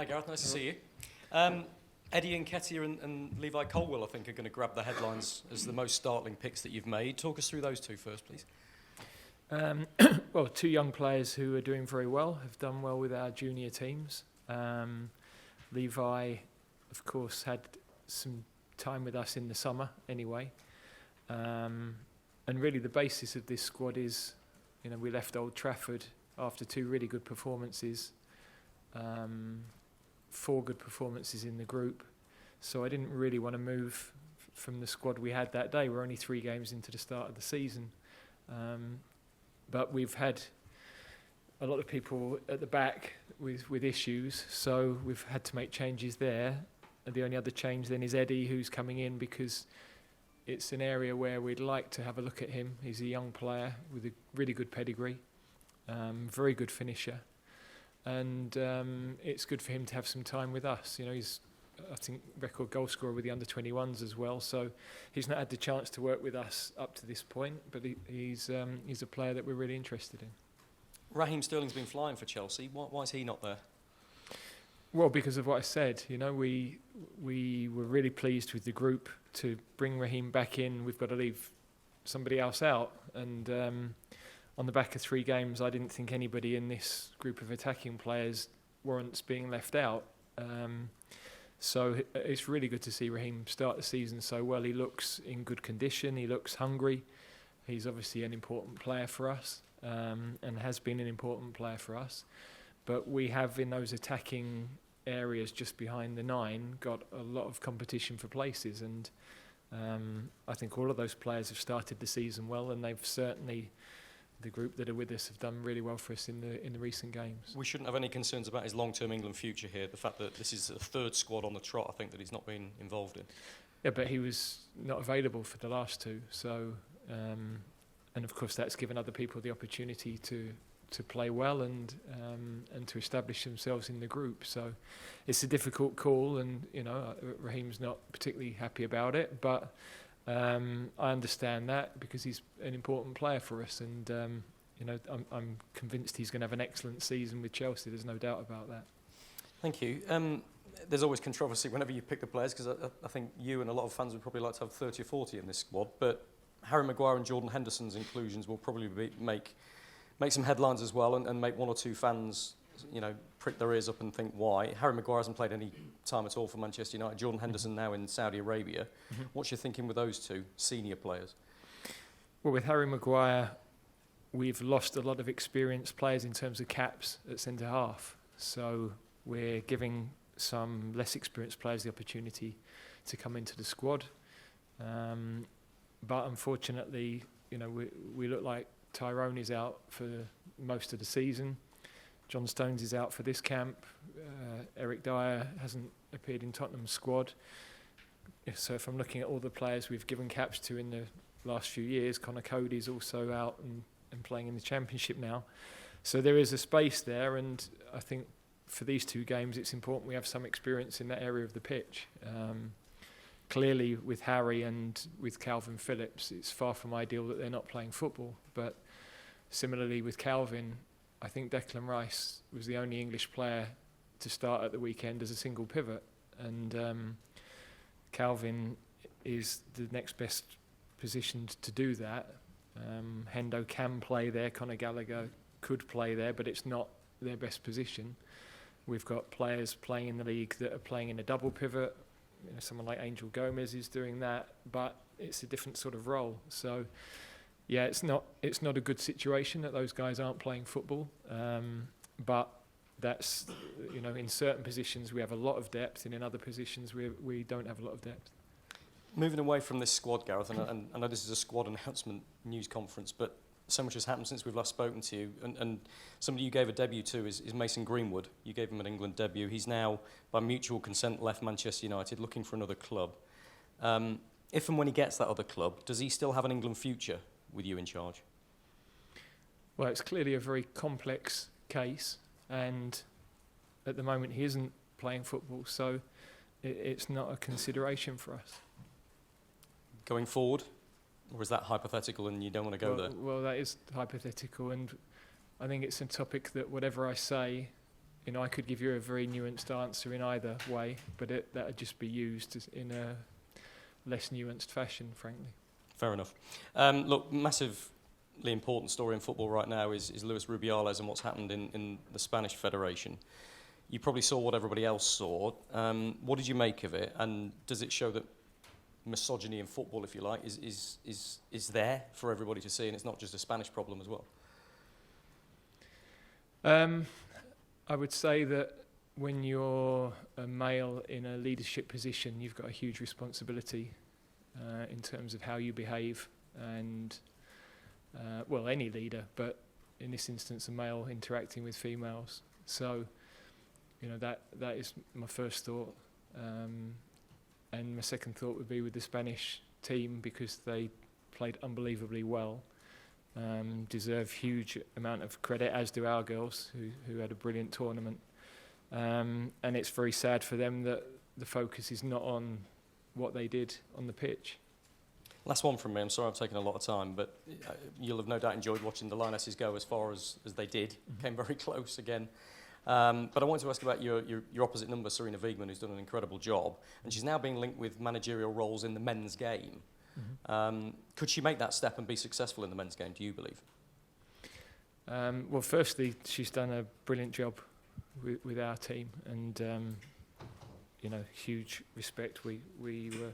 Hi Gareth, nice to see you. Eddie Nketiah and Levi Colwill, I think, are going to grab the headlines as the most startling picks that you've made. Talk us through those two first, please. Well, two young players who are doing very well, have done well with our junior teams. Levi, of course, had some time with us in the summer anyway. And really the basis of this squad is, we left Old Trafford after two really good performances, 4 good performances in the group. So I didn't really want to move from the squad we had that day. We're only 3 games into the start of the season. But we've had a lot of people at the back with issues, so we've had to make changes there. And the only other change then is Eddie, who's coming in because it's an area where we'd like to have a look at him. He's a young player with a really good pedigree, very good finisher. And it's good for him to have some time with us. He's, I think, record goal scorer with the under-21s as well. So he's not had the chance to work with us up to this point, but he's a player that we're really interested in. Raheem Sterling's been flying for Chelsea. Why is he not there? Well, because of what I said. We were really pleased with the group to bring Raheem back in. We've got to leave somebody else out. And on the back of 3 games, I didn't think anybody in this group of attacking players warrants being left out. So it's really good to see Raheem start the season so well. He looks in good condition. He looks hungry. He's obviously an important player for us, and has been an important player for us. But we have, in those attacking areas just behind the 9, got a lot of competition for places. And I think all of those players have started the season well, and they've certainly, the group that are with us, have done really well for us in the recent games. We shouldn't have any concerns about his long-term England future here. The fact that this is the 3rd squad on the trot, I think, that he's not been involved in. Yeah, but he was not available for the last 2. So, and of course, that's given other people the opportunity to play well and to establish themselves in the group. So, it's a difficult call, and Raheem's not particularly happy about it, but I understand that because he's an important player for us, and I'm convinced he's going to have an excellent season with Chelsea. There's no doubt about that. Thank you. There's always controversy whenever you pick the players, because I think you and a lot of fans would probably like to have 30 or 40 in this squad, but Harry Maguire and Jordan Henderson's inclusions will probably make some headlines as well, and make 1 or 2 fans prick their ears up and think why. Harry Maguire hasn't played any time at all for Manchester United. Jordan Henderson now in Saudi Arabia. Mm-hmm. What's your thinking with those 2 senior players? Well, with Harry Maguire, we've lost a lot of experienced players in terms of caps at centre-half. So we're giving some less experienced players the opportunity to come into the squad. But unfortunately, we look like Tyrone is out for most of the season. John Stones is out for this camp. Eric Dyer hasn't appeared in Tottenham's squad. So if I'm looking at all the players we've given caps to in the last few years, Connor Cody's also out and playing in the Championship now. So there is a space there, and I think for these 2 games it's important we have some experience in that area of the pitch. Clearly with Harry and with Calvin Phillips, it's far from ideal that they're not playing football. But similarly with Calvin, I think Declan Rice was the only English player to start at the weekend as a single pivot. And Calvin is the next best positioned to do that. Hendo can play there, Conor Gallagher could play there, but it's not their best position. We've got players playing in the league that are playing in a double pivot. Someone like Angel Gomez is doing that, but it's a different sort of role. So, yeah, it's not a good situation that those guys aren't playing football. But that's, in certain positions we have a lot of depth, and in other positions we don't have a lot of depth. Moving away from this squad, Gareth, and I know this is a squad announcement news conference, but so much has happened since we've last spoken to you, and somebody you gave a debut to is Mason Greenwood. You gave him an England debut. He's now, by mutual consent, left Manchester United looking for another club. If and when he gets that other club, does he still have an England future with you in charge? Well, it's clearly a very complex case, and at the moment he isn't playing football, so it's not a consideration for us. Going forward? Or is that hypothetical and you don't want to go there? Well, that is hypothetical, and I think it's a topic that whatever I say, I could give you a very nuanced answer in either way, but that would just be used in a less nuanced fashion, frankly. Fair enough. Look, massively important story in football right now is Luis Rubiales and what's happened in the Spanish Federation. You probably saw what everybody else saw. What did you make of it? And does it show that misogyny in football, if you like, is there for everybody to see, and it's not just a Spanish problem as well? I would say that when you're a male in a leadership position, you've got a huge responsibility in terms of how you behave, and any leader, but in this instance a male interacting with females. So that is my first thought, and my second thought would be with the Spanish team, because they played unbelievably well, deserve huge amount of credit, as do our girls who had a brilliant tournament, and it's very sad for them that the focus is not on what they did on the pitch. Last one from me. I'm sorry I've taken a lot of time, but you'll have no doubt enjoyed watching the Lionesses go as far as they did. Mm-hmm. Came very close again. But I wanted to ask about your opposite number, Sarina Weigman, who's done an incredible job, and she's now being linked with managerial roles in the men's game. Mm-hmm. Could she make that step and be successful in the men's game, do you believe? Well, firstly, she's done a brilliant job with our team, and huge respect. We were,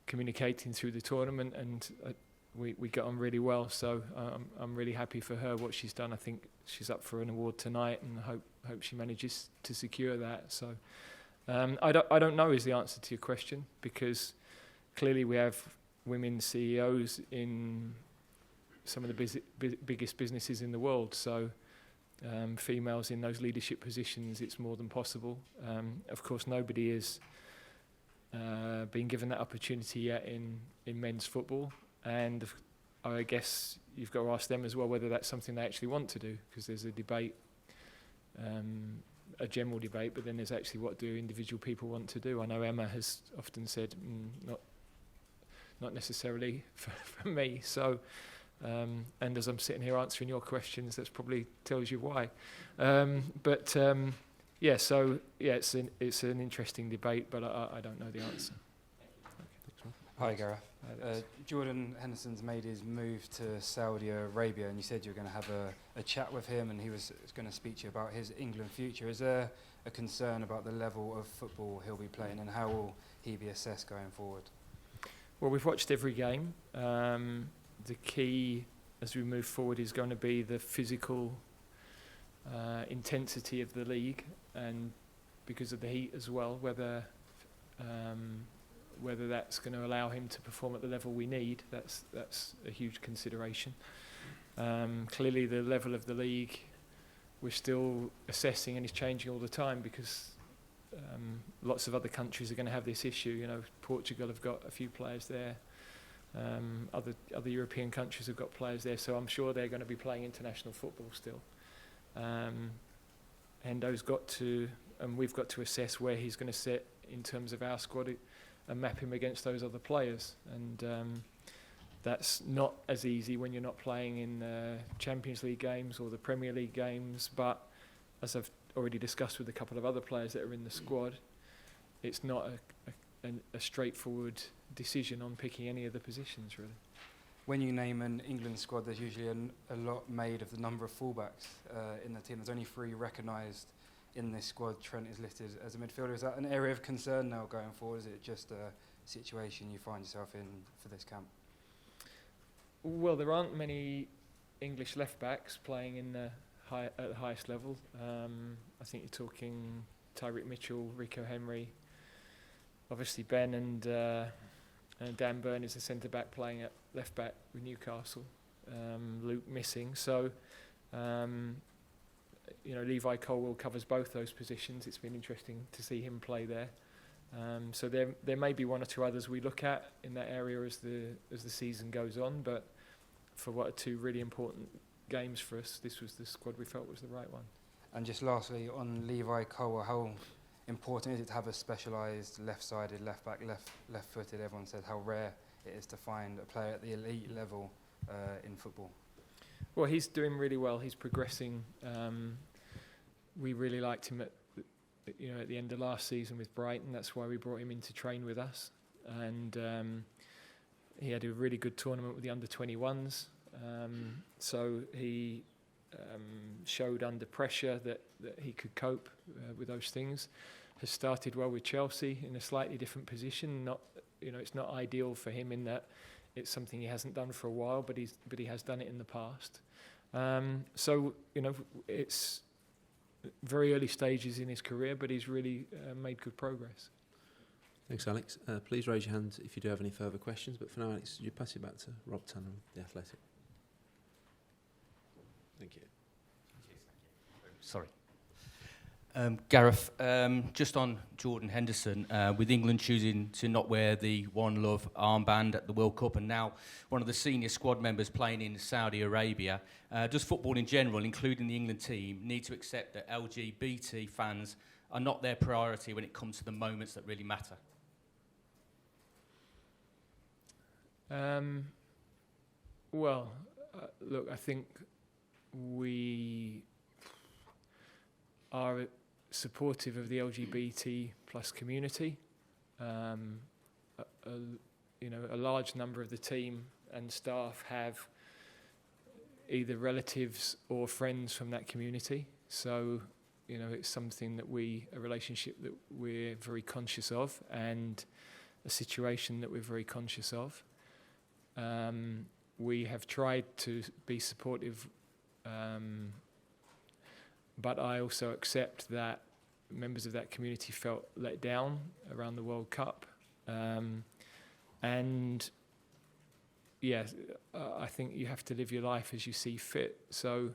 communicating through the tournament, and we got on really well. So I'm really happy for her, what she's done. I think she's up for an award tonight, and I hope she manages to secure that. So I don't know is the answer to your question, because clearly we have women CEOs in some of the biggest businesses in the world. So females in those leadership positions, it's more than possible. Of course, nobody is been given that opportunity yet in men's football, and I guess you've got to ask them as well whether that's something they actually want to do, because there's a debate, a general debate, but then there's actually what do individual people want to do. I know Emma has often said not necessarily for me, so and as I'm sitting here answering your questions, that probably tells you why. It's an interesting debate, but I don't know the answer. Hi, Gareth. Jordan Henderson's made his move to Saudi Arabia, and you said you were going to have a chat with him, and he was going to speak to you about his England future. Is there a concern about the level of football he'll be playing, and how will he be assessed going forward? Well, we've watched every game. The key as we move forward is going to be the physical intensity of the league, and because of the heat as well, whether that's going to allow him to perform at the level we need, that's a huge consideration. Clearly the level of the league we're still assessing, and is changing all the time, because lots of other countries are going to have this issue. Portugal have got a few players there. Other European countries have got players there, so I'm sure they're going to be playing international football still. Hendo's got to, and we've got to assess where he's going to sit in terms of our squad and map him against those other players. And that's not as easy when you're not playing in Champions League games or the Premier League games. But as I've already discussed with a couple of other players that are in the squad, it's not a straightforward decision on picking any of the positions, really. When you name an England squad, there's usually a lot made of the number of fullbacks in the team. There's only 3 recognised in this squad. Trent is listed as a midfielder. Is that an area of concern now going forward? Is it just a situation you find yourself in for this camp? Well, there aren't many English left-backs playing in at the highest level. I think you're talking Tyreek Mitchell, Rico Henry, obviously Ben, and Dan Burn is a centre-back playing at left-back with Newcastle. Luke missing. So, Levi Colwill covers both those positions. It's been interesting to see him play there. So there may be one or two others we look at in that area as the season goes on. But for what are 2 really important games for us, this was the squad we felt was the right one. And just lastly, on Levi Colwill, how important is it to have a specialised left-sided left-back, left-footed? Everyone said how rare it is to find a player at the elite level in football. Well, he's doing really well. He's progressing we really liked him at the end of last season with Brighton. That's why we brought him in to train with us, and he had a really good tournament with the under-21s. So he showed under pressure that he could cope with those things. Has started well with Chelsea in a slightly different position. It's not ideal for him in that it's something he hasn't done for a while, but he has done it in the past. So it's very early stages in his career, but he's really made good progress. Thanks, Alex. Please raise your hand if you do have any further questions. But for now, Alex, you pass it back to Rob Tanner, The Athletic. Thank you. Sorry. Gareth, just on Jordan Henderson, with England choosing to not wear the One Love armband at the World Cup, and now one of the senior squad members playing in Saudi Arabia, does football in general, including the England team, need to accept that LGBT fans are not their priority when it comes to the moments that really matter? Look, I think we are supportive of the LGBT plus community. A large number of the team and staff have either relatives or friends from that community. So, it's something that a relationship that we're very conscious of, and a situation that we're very conscious of. We have tried to be supportive, but I also accept that members of that community felt let down around the World Cup. I think you have to live your life as you see fit. So,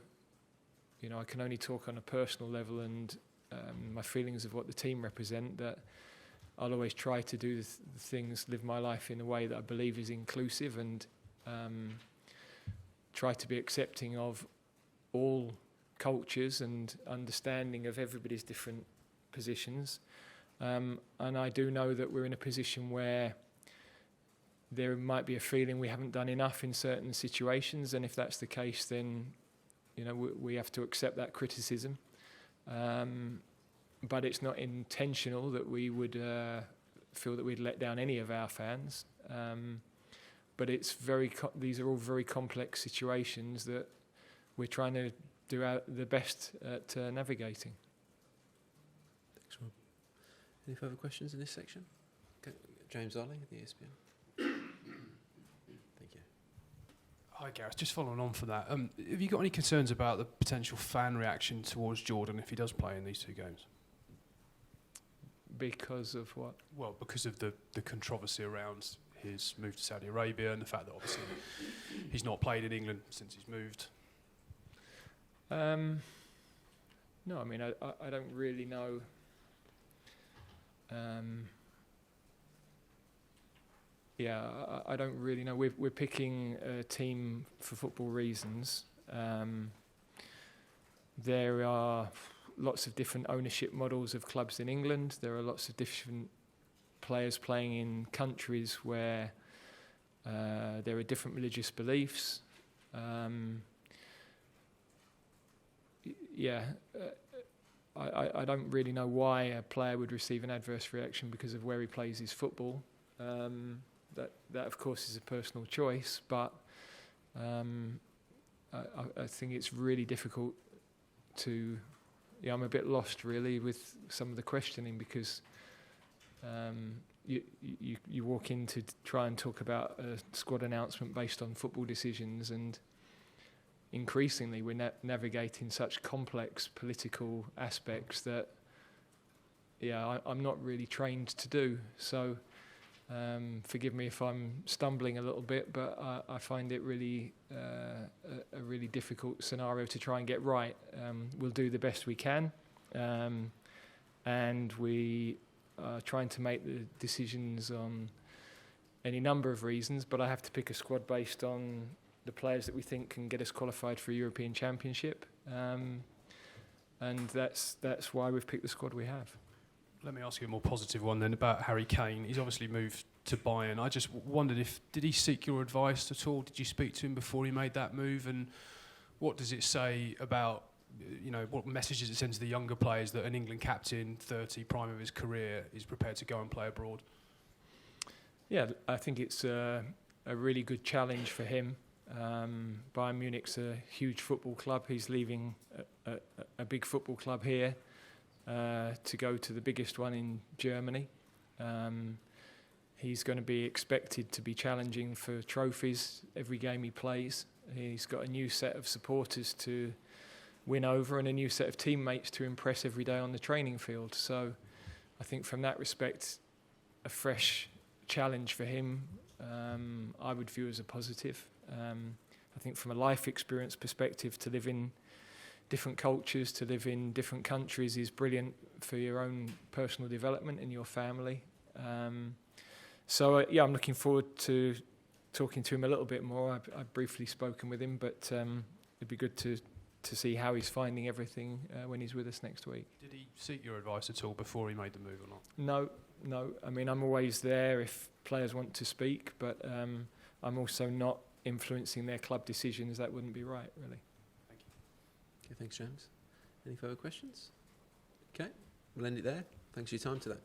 I can only talk on a personal level, and my feelings of what the team represent, that I'll always try to do the things, live my life in a way that I believe is inclusive, and try to be accepting of all cultures and understanding of everybody's different positions. And I do know that we're in a position where there might be a feeling we haven't done enough in certain situations, and if that's the case, then we have to accept that criticism. But it's not intentional that we would feel that we'd let down any of our fans. But it's these are all very complex situations that we're trying to do the best at navigating. Thanks, Rob. Any further questions in this section? Okay. James Darling, the ESPN. Thank you. Hi, Gareth. Just following on from that, have you got any concerns about the potential fan reaction towards Jordan if he does play in these two games? Because of what? Well, because of the controversy around his move to Saudi Arabia, and the fact that obviously he's not played in England since he's moved. No, I mean, I don't really know. I don't really know. We're picking a team for football reasons. There are lots of different ownership models of clubs in England. There are lots of different players playing in countries where there are different religious beliefs. I don't really know why a player would receive an adverse reaction because of where he plays his football. That of course is a personal choice, but I think it's really difficult to. Yeah, I'm a bit lost really with some of the questioning, because you walk in to try and talk about a squad announcement based on football decisions, and increasingly we're navigating such complex political aspects that I'm not really trained to do. So forgive me if I'm stumbling a little bit, but I find it really a really difficult scenario to try and get right. We'll do the best we can, and we are trying to make the decisions on any number of reasons, but I have to pick a squad based on the players that we think can get us qualified for a European Championship, and that's why we've picked the squad we have. Let me ask you a more positive one then about Harry Kane. He's obviously moved to Bayern. I just wondered did he seek your advice at all? Did you speak to him before he made that move? And what does it say about what messages it sends to the younger players that an England captain, 30, prime of his career, is prepared to go and play abroad? Yeah, I think it's a really good challenge for him. Bayern Munich's a huge football club. He's leaving a big football club here to go to the biggest one in Germany. He's going to be expected to be challenging for trophies every game he plays. He's got a new set of supporters to win over and a new set of teammates to impress every day on the training field. So I think from that respect, a fresh challenge for him, I would view as a positive. I think from a life experience perspective, to live in different cultures, to live in different countries is brilliant for your own personal development and your family. So I'm looking forward to talking to him a little bit more. I've briefly spoken with him, but it'd be good to see how he's finding everything when he's with us next week. Did he seek your advice at all before he made the move or not? No. I mean, I'm always there if players want to speak, but I'm also not influencing their club decisions. That wouldn't be right, really. Thank you. Okay, thanks, James. Any further questions? Okay, we'll end it there. Thanks for your time today.